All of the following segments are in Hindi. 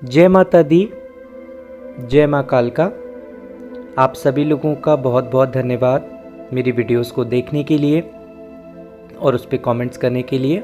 जय माता दी, जय माँ कालका। आप सभी लोगों का बहुत बहुत धन्यवाद मेरी वीडियोस को देखने के लिए और उस पर कमेंट्स करने के लिए।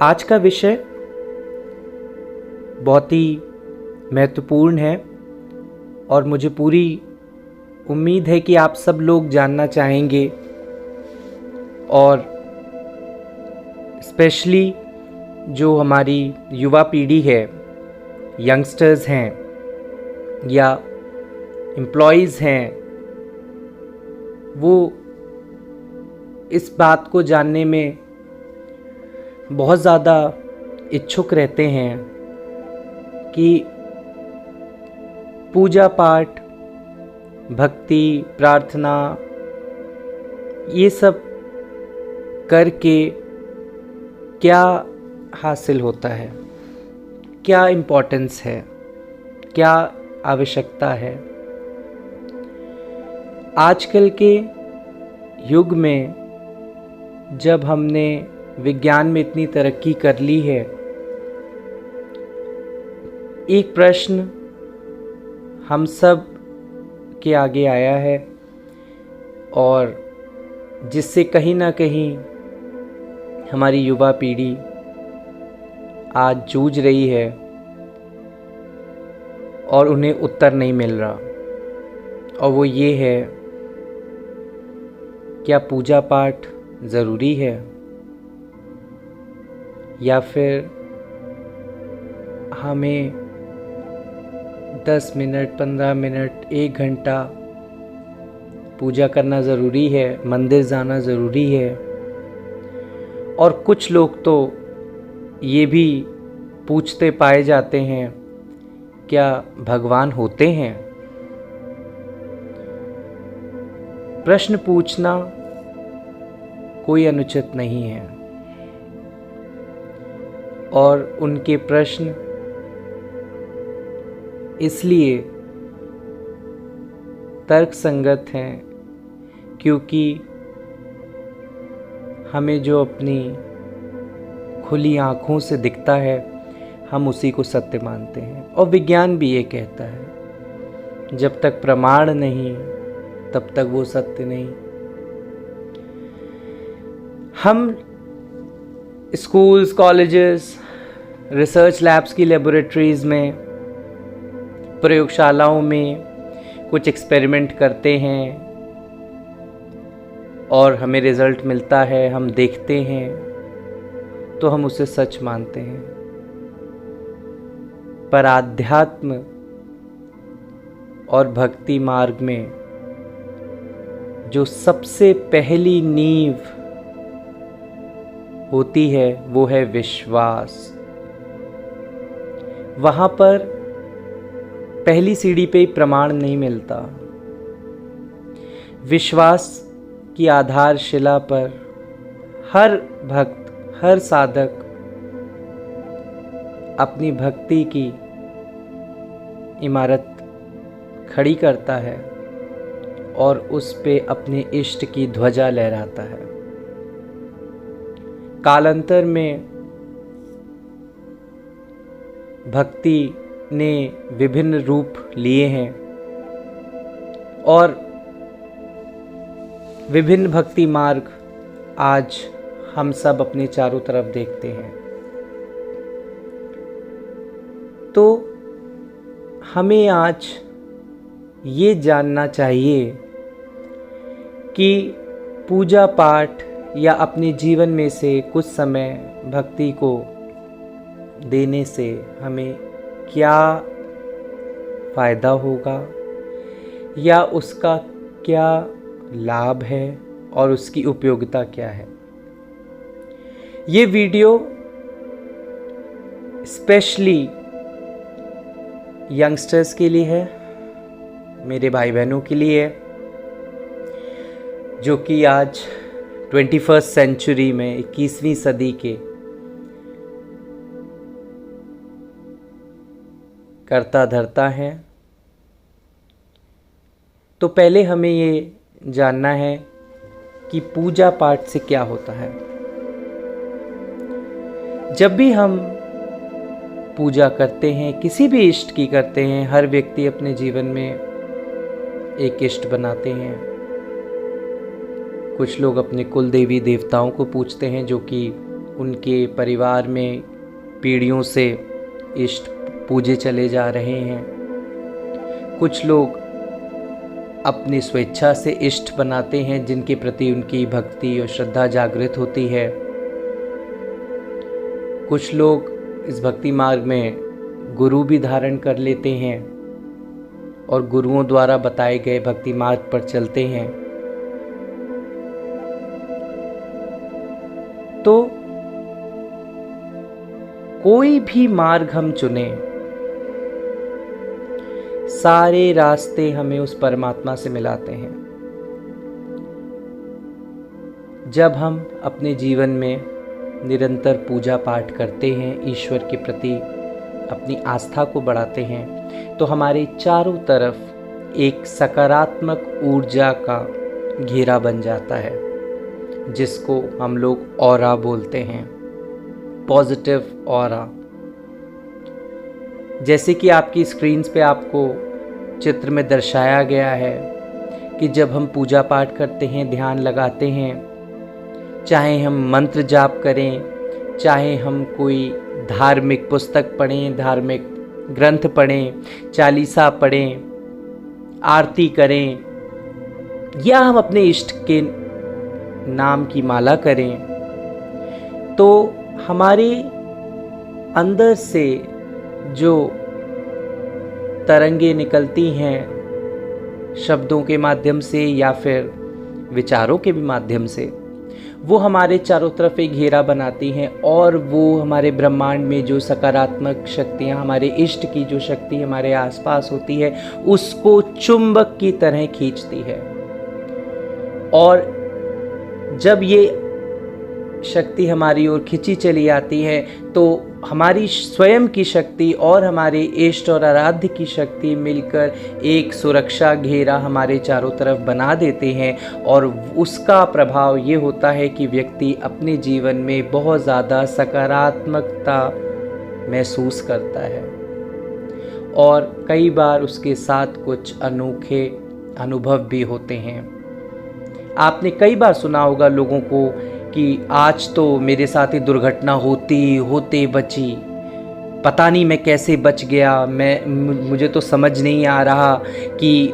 आज का विषय बहुत ही महत्वपूर्ण है और मुझे पूरी उम्मीद है कि आप सब लोग जानना चाहेंगे और स्पेशली जो हमारी युवा पीढ़ी है, यंगस्टर्स हैं या एम्प्लॉयज़ हैं, वो इस बात को जानने में बहुत ज़्यादा इच्छुक रहते हैं कि पूजा पाठ, भक्ति, प्रार्थना ये सब करके क्या हासिल होता है, क्या इम्पोर्टेंस है, क्या आवश्यकता है। आजकल के युग में जब हमने विज्ञान में इतनी तरक्की कर ली है, एक प्रश्न हम सब के आगे आया है और जिससे कहीं ना कहीं हमारी युवा पीढ़ी आज जूझ रही है और उन्हें उत्तर नहीं मिल रहा, और वो ये है, क्या पूजा पाठ ज़रूरी है या फिर हमें 10 मिनट, 15 मिनट, 1 घंटा पूजा करना ज़रूरी है, मंदिर जाना ज़रूरी है। और कुछ लोग तो ये भी पूछते पाए जाते हैं, क्या भगवान होते हैं? प्रश्न पूछना कोई अनुचित नहीं है और उनके प्रश्न इसलिए तर्कसंगत हैं क्योंकि हमें जो अपनी खुली आँखों से दिखता है हम उसी को सत्य मानते हैं। और विज्ञान भी ये कहता है, जब तक प्रमाण नहीं तब तक वो सत्य नहीं। हम स्कूल्स, कॉलेजेस, रिसर्च लैब्स की लेबोरेटरीज़ में, प्रयोगशालाओं में कुछ एक्सपेरिमेंट करते हैं और हमें रिज़ल्ट मिलता है, हम देखते हैं तो हम उसे सच मानते हैं। पर आध्यात्म और भक्ति मार्ग में जो सबसे पहली नींव होती है वो है विश्वास। वहाँ पर पहली सीढ़ी पे ही प्रमाण नहीं मिलता। विश्वास की आधारशिला पर हर भक्त, हर साधक अपनी भक्ति की इमारत खड़ी करता है और उस पे अपने इष्ट की ध्वजा लहराता है। कालांतर में भक्ति ने विभिन्न रूप लिए हैं और विभिन्न भक्ति मार्ग आज हम सब अपने चारों तरफ देखते हैं। तो हमें आज ये जानना चाहिए कि पूजा पाठ या अपने जीवन में से कुछ समय भक्ति को देने से हमें क्या फ़ायदा होगा या उसका क्या लाभ है और उसकी उपयोगिता क्या है। ये वीडियो स्पेशली यंगस्टर्स के लिए है, मेरे भाई बहनों के लिए है जो कि आज 21st सेंचुरी में 21वीं सदी के करता धरता है। तो पहले हमें ये जानना है कि पूजा पाठ से क्या होता है। जब भी हम पूजा करते हैं, किसी भी इष्ट की करते हैं। हर व्यक्ति अपने जीवन में एक इष्ट बनाते हैं। कुछ लोग अपने कुल देवी देवताओं को पूजते हैं, जो कि उनके परिवार में पीढ़ियों से इष्ट पूजे चले जा रहे हैं। कुछ लोग अपनी स्वेच्छा से इष्ट बनाते हैं, जिनके प्रति उनकी भक्ति और श्रद्धा जागृत होती है। कुछ लोग इस भक्ति मार्ग में गुरु भी धारण कर लेते हैं और गुरुओं द्वारा बताए गए भक्ति मार्ग पर चलते हैं। तो कोई भी मार्ग हम चुने, सारे रास्ते हमें उस परमात्मा से मिलाते हैं। जब हम अपने जीवन में निरंतर पूजा पाठ करते हैं, ईश्वर के प्रति अपनी आस्था को बढ़ाते हैं, तो हमारे चारों तरफ एक सकारात्मक ऊर्जा का घेरा बन जाता है, जिसको हम लोग ऑरा बोलते हैं, पॉजिटिव ऑरा। जैसे कि आपकी स्क्रीन्स पे आपको चित्र में दर्शाया गया है कि जब हम पूजा पाठ करते हैं, ध्यान लगाते हैं, चाहे हम मंत्र जाप करें, चाहे हम कोई धार्मिक पुस्तक पढ़ें, धार्मिक ग्रंथ पढ़ें, चालीसा पढ़ें, आरती करें, या हम अपने इष्ट के नाम की माला करें, तो हमारे अंदर से जो तरंगे निकलती हैं शब्दों के माध्यम से या फिर विचारों के भी माध्यम से, वो हमारे चारों तरफ एक घेरा बनाती हैं और वो हमारे ब्रह्मांड में जो सकारात्मक शक्तियाँ, हमारे इष्ट की जो शक्ति हमारे आसपास होती है, उसको चुंबक की तरह खींचती है। और जब ये शक्ति हमारी ओर खिंची चली आती है, तो हमारी स्वयं की शक्ति और हमारे इष्ट और आराध्य की शक्ति मिलकर एक सुरक्षा घेरा हमारे चारों तरफ बना देते हैं। और उसका प्रभाव ये होता है कि व्यक्ति अपने जीवन में बहुत ज़्यादा सकारात्मकता महसूस करता है और कई बार उसके साथ कुछ अनोखे अनुभव भी होते हैं। आपने कई बार सुना होगा लोगों को कि आज तो मेरे साथ ही दुर्घटना होते बची, पता नहीं मैं कैसे बच गया, मुझे तो समझ नहीं आ रहा कि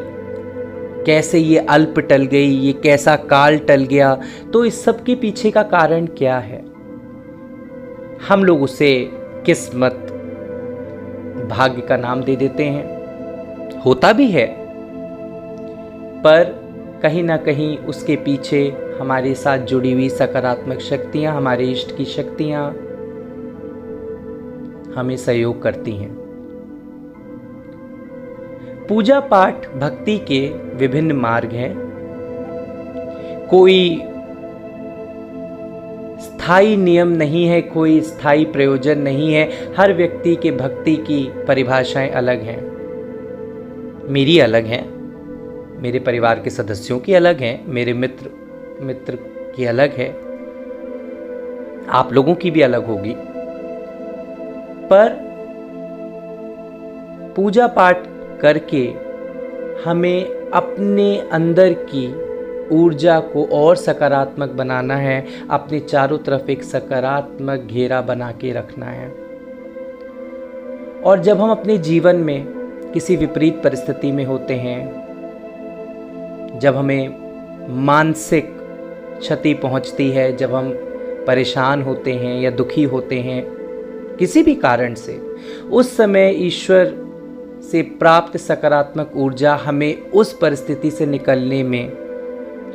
कैसे ये अल्प टल गई, ये कैसा काल टल गया। तो इस सब के पीछे का कारण क्या है? हम लोग उसे किस्मत, भाग्य का नाम दे देते हैं, होता भी है, पर कहीं ना कहीं उसके पीछे हमारे साथ जुड़ी हुई सकारात्मक शक्तियां, हमारे इष्ट की शक्तियां हमें सहयोग करती हैं। पूजा पाठ भक्ति के विभिन्न मार्ग हैं। कोई स्थायी नियम नहीं है, कोई स्थायी प्रयोजन नहीं है। हर व्यक्ति के भक्ति की परिभाषाएं अलग हैं। मेरी अलग हैं, मेरे परिवार के सदस्यों की अलग हैं, मेरे मित्र की अलग है, आप लोगों की भी अलग होगी। पर पूजा पाठ करके हमें अपने अंदर की ऊर्जा को और सकारात्मक बनाना है, अपने चारों तरफ एक सकारात्मक घेरा बना के रखना है। और जब हम अपने जीवन में किसी विपरीत परिस्थिति में होते हैं, जब हमें मानसिक क्षति पहुंचती है, जब हम परेशान होते हैं या दुखी होते हैं किसी भी कारण से, उस समय ईश्वर से प्राप्त सकारात्मक ऊर्जा हमें उस परिस्थिति से निकलने में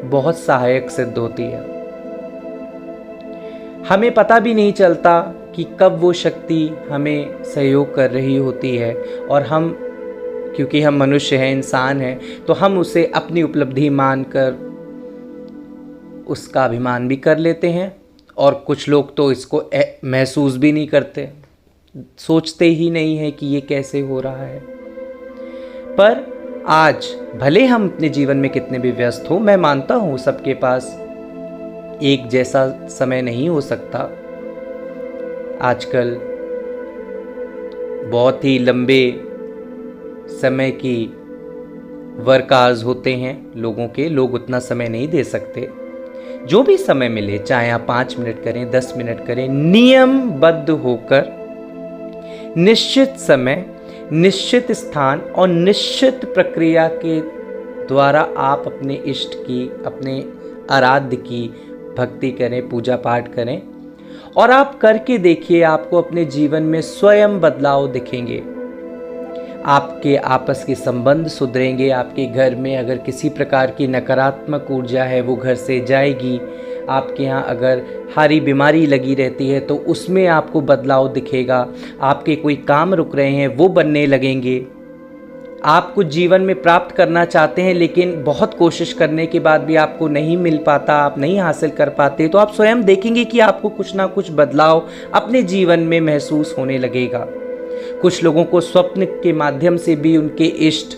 बहुत सहायक सिद्ध होती है। हमें पता भी नहीं चलता कि कब वो शक्ति हमें सहयोग कर रही होती है, और हम, क्योंकि हम मनुष्य हैं, इंसान हैं, तो हम उसे अपनी उपलब्धि मानकर उसका अभिमान भी कर लेते हैं। और कुछ लोग तो इसको महसूस भी नहीं करते, सोचते ही नहीं है कि ये कैसे हो रहा है। पर आज भले हम अपने जीवन में कितने भी व्यस्त हो, मैं मानता हूँ सबके पास एक जैसा समय नहीं हो सकता। आजकल बहुत ही लंबे समय की वर्क आवर्स होते हैं लोगों के, लोग उतना समय नहीं दे सकते। जो भी समय मिले, चाहे आप 5 मिनट करें, 10 मिनट करें, नियमबद्ध होकर निश्चित समय, निश्चित स्थान और निश्चित प्रक्रिया के द्वारा आप अपने इष्ट की, अपने आराध्य की भक्ति करें, पूजा पाठ करें और आप करके देखिए, आपको अपने जीवन में स्वयं बदलाव दिखेंगे। आपके आपस के संबंध सुधरेंगे, आपके घर में अगर किसी प्रकार की नकारात्मक ऊर्जा है वो घर से जाएगी। आपके यहाँ अगर हारी बीमारी लगी रहती है तो उसमें आपको बदलाव दिखेगा। आपके कोई काम रुक रहे हैं वो बनने लगेंगे। आप कुछ जीवन में प्राप्त करना चाहते हैं लेकिन बहुत कोशिश करने के बाद भी आपको नहीं मिल पाता, आप नहीं हासिल कर पाते, तो आप स्वयं देखेंगे कि आपको कुछ ना कुछ बदलाव अपने जीवन में महसूस होने लगेगा। कुछ लोगों को स्वप्न के माध्यम से भी उनके इष्ट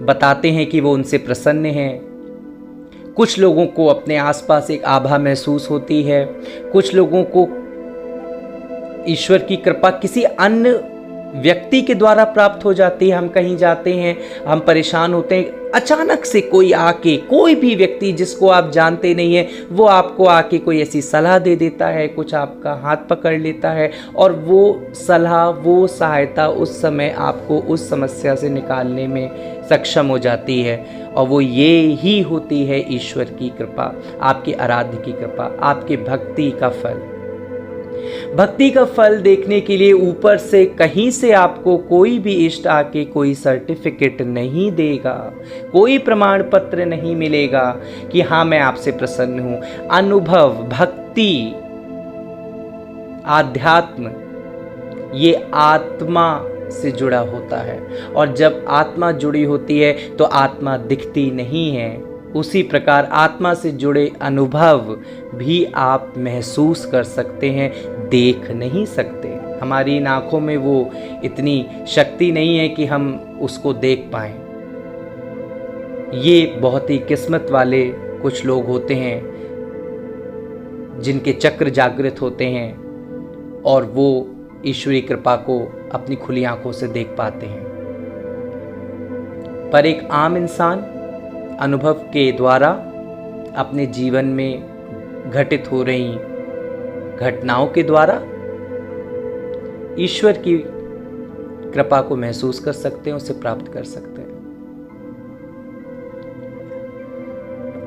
बताते हैं कि वो उनसे प्रसन्न हैं। कुछ लोगों को अपने आसपास एक आभा महसूस होती है। कुछ लोगों को ईश्वर की कृपा किसी अन्य व्यक्ति के द्वारा प्राप्त हो जाती है। हम कहीं जाते हैं, हम परेशान होते हैं, अचानक से कोई आके, कोई भी व्यक्ति जिसको आप जानते नहीं हैं, वो आपको आके कोई ऐसी सलाह दे देता है, कुछ आपका हाथ पकड़ लेता है और वो सलाह, वो सहायता उस समय आपको उस समस्या से निकालने में सक्षम हो जाती है। और वो ये ही होती है ईश्वर की कृपा, आपकी आराध्य की कृपा, आपकी भक्ति का फल। भक्ति का फल देखने के लिए ऊपर से कहीं से आपको कोई भी इष्ट आके कोई सर्टिफिकेट नहीं देगा, कोई प्रमाण पत्र नहीं मिलेगा कि हाँ मैं आपसे प्रसन्न हूं। अनुभव, भक्ति, आध्यात्म, ये आत्मा से जुड़ा होता है और जब आत्मा जुड़ी होती है तो आत्मा दिखती नहीं है। उसी प्रकार आत्मा से जुड़े अनुभव भी आप महसूस कर सकते हैं, देख नहीं सकते। हमारी इन आँखों में वो इतनी शक्ति नहीं है कि हम उसको देख पाएं। ये बहुत ही किस्मत वाले कुछ लोग होते हैं जिनके चक्र जागृत होते हैं और वो ईश्वरीय कृपा को अपनी खुली आंखों से देख पाते हैं। पर एक आम इंसान अनुभव के द्वारा अपने जीवन में घटित हो रही घटनाओं के द्वारा ईश्वर की कृपा को महसूस कर सकते हैं, उसे प्राप्त कर सकते हैं।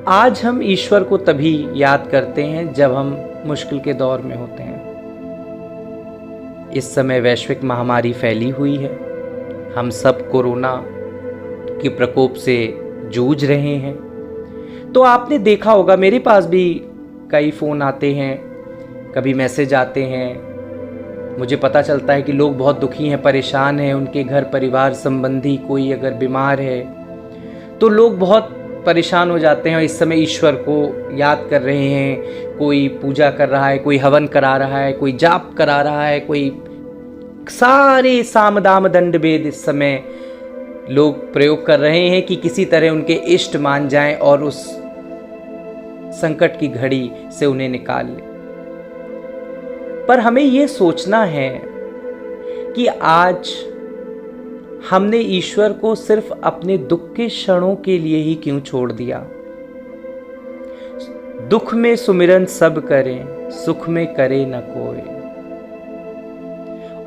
आज हम ईश्वर को तभी याद करते हैं जब हम मुश्किल के दौर में होते हैं। इस समय वैश्विक महामारी फैली हुई है, हम सब कोरोना के प्रकोप से जूझ रहे हैं। तो आपने देखा होगा, मेरे पास भी कई फ़ोन आते हैं, कभी मैसेज आते हैं, मुझे पता चलता है कि लोग बहुत दुखी हैं, परेशान हैं, उनके घर परिवार संबंधी कोई अगर बीमार है तो लोग बहुत परेशान हो जाते हैं और इस समय ईश्वर को याद कर रहे हैं। कोई पूजा कर रहा है, कोई हवन करा रहा है, कोई जाप करा रहा है, कोई सारे साम दाम दंड भेद इस समय लोग प्रयोग कर रहे हैं कि किसी तरह उनके इष्ट मान जाएं और उस संकट की घड़ी से उन्हें निकाल लें। पर हमें ये सोचना है कि आज हमने ईश्वर को सिर्फ अपने दुख के क्षणों के लिए ही क्यों छोड़ दिया। दुख में सुमिरन सब करें, सुख में करे न कोई,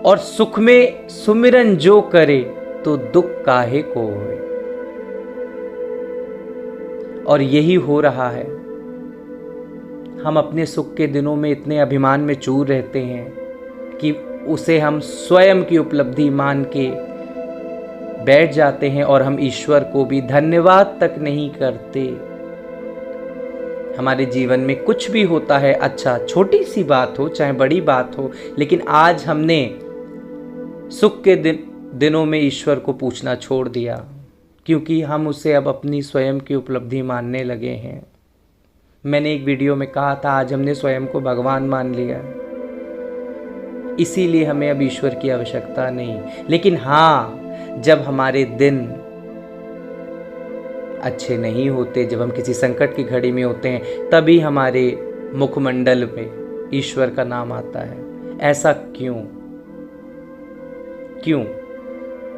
और सुख में सुमिरन जो करे तो दुख काहे को होए। और यही हो रहा है। हम अपने सुख के दिनों में इतने अभिमान में चूर रहते हैं कि उसे हम स्वयं की उपलब्धि मान के बैठ जाते हैं और हम ईश्वर को भी धन्यवाद तक नहीं करते। हमारे जीवन में कुछ भी होता है, अच्छा छोटी सी बात हो चाहे बड़ी बात हो, लेकिन आज हमने सुख के दिनों में ईश्वर को पूछना छोड़ दिया क्योंकि हम उसे अब अपनी स्वयं की उपलब्धि मानने लगे हैं। मैंने एक वीडियो में कहा था, आज हमने स्वयं को भगवान मान लिया, इसीलिए हमें अब ईश्वर की आवश्यकता नहीं। लेकिन हाँ, जब हमारे दिन अच्छे नहीं होते, जब हम किसी संकट की घड़ी में होते हैं, तभी हमारे मुखमंडल में ईश्वर का नाम आता है। ऐसा क्यों? क्यों?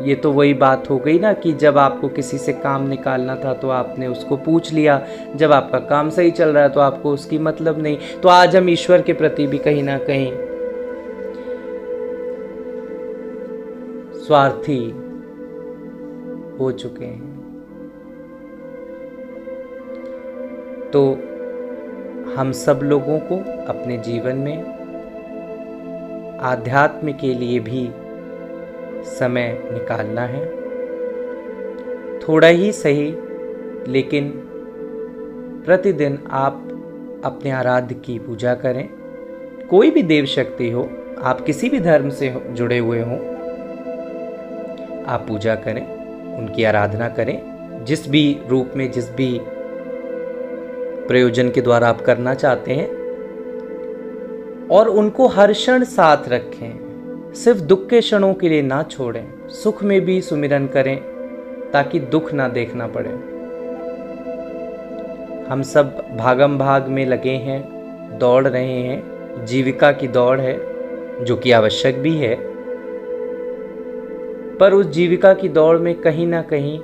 ये तो वही बात हो गई ना कि जब आपको किसी से काम निकालना था तो आपने उसको पूछ लिया, जब आपका काम सही चल रहा है तो आपको उसकी मतलब नहीं। तो आज हम ईश्वर के प्रति भी कहीं ना कहीं स्वार्थी हो चुके हैं। तो हम सब लोगों को अपने जीवन में आध्यात्म के लिए भी समय निकालना है, थोड़ा ही सही, लेकिन प्रतिदिन आप अपने आराध्य की पूजा करें। कोई भी देव शक्ति हो, आप किसी भी धर्म से जुड़े हुए हों, आप पूजा करें, उनकी आराधना करें, जिस भी रूप में, जिस भी प्रयोजन के द्वारा आप करना चाहते हैं, और उनको हर क्षण साथ रखें। सिर्फ दुख के क्षणों के लिए ना छोड़ें, सुख में भी सुमिरन करें ताकि दुख ना देखना पड़े। हम सब भागम भाग में लगे हैं, दौड़ रहे हैं, जीविका की दौड़ है जो कि आवश्यक भी है, पर उस जीविका की दौड़ में कहीं ना कहीं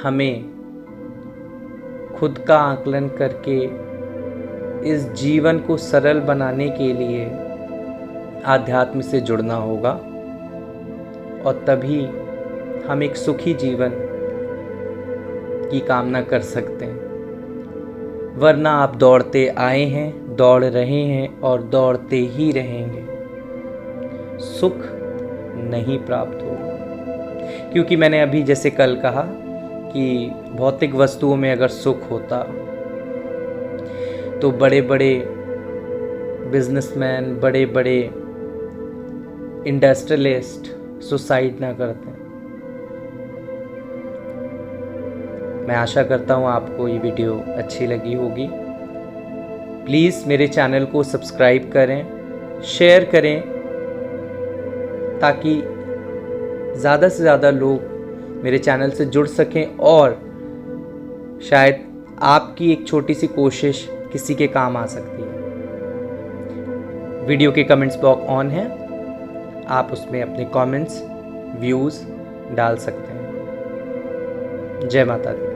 हमें खुद का आकलन करके इस जीवन को सरल बनाने के लिए आध्यात्म से जुड़ना होगा, और तभी हम एक सुखी जीवन की कामना कर सकते हैं। वरना आप दौड़ते आए हैं, दौड़ रहे हैं और दौड़ते ही रहेंगे, सुख नहीं प्राप्त होगा। क्योंकि मैंने अभी जैसे कल कहा कि भौतिक वस्तुओं में अगर सुख होता तो बड़े बड़े बिजनेसमैन, बड़े बड़े इंडस्ट्रियलिस्ट सुसाइड ना करते। मैं आशा करता हूँ आपको ये वीडियो अच्छी लगी होगी। प्लीज़ मेरे चैनल को सब्सक्राइब करें, शेयर करें, ताकि ज़्यादा से ज़्यादा लोग मेरे चैनल से जुड़ सकें और शायद आपकी एक छोटी सी कोशिश किसी के काम आ सकती है। वीडियो के कमेंट्स बॉक्स ऑन है, आप उसमें अपने कमेंट्स, व्यूज़ डाल सकते हैं। जय माता दी।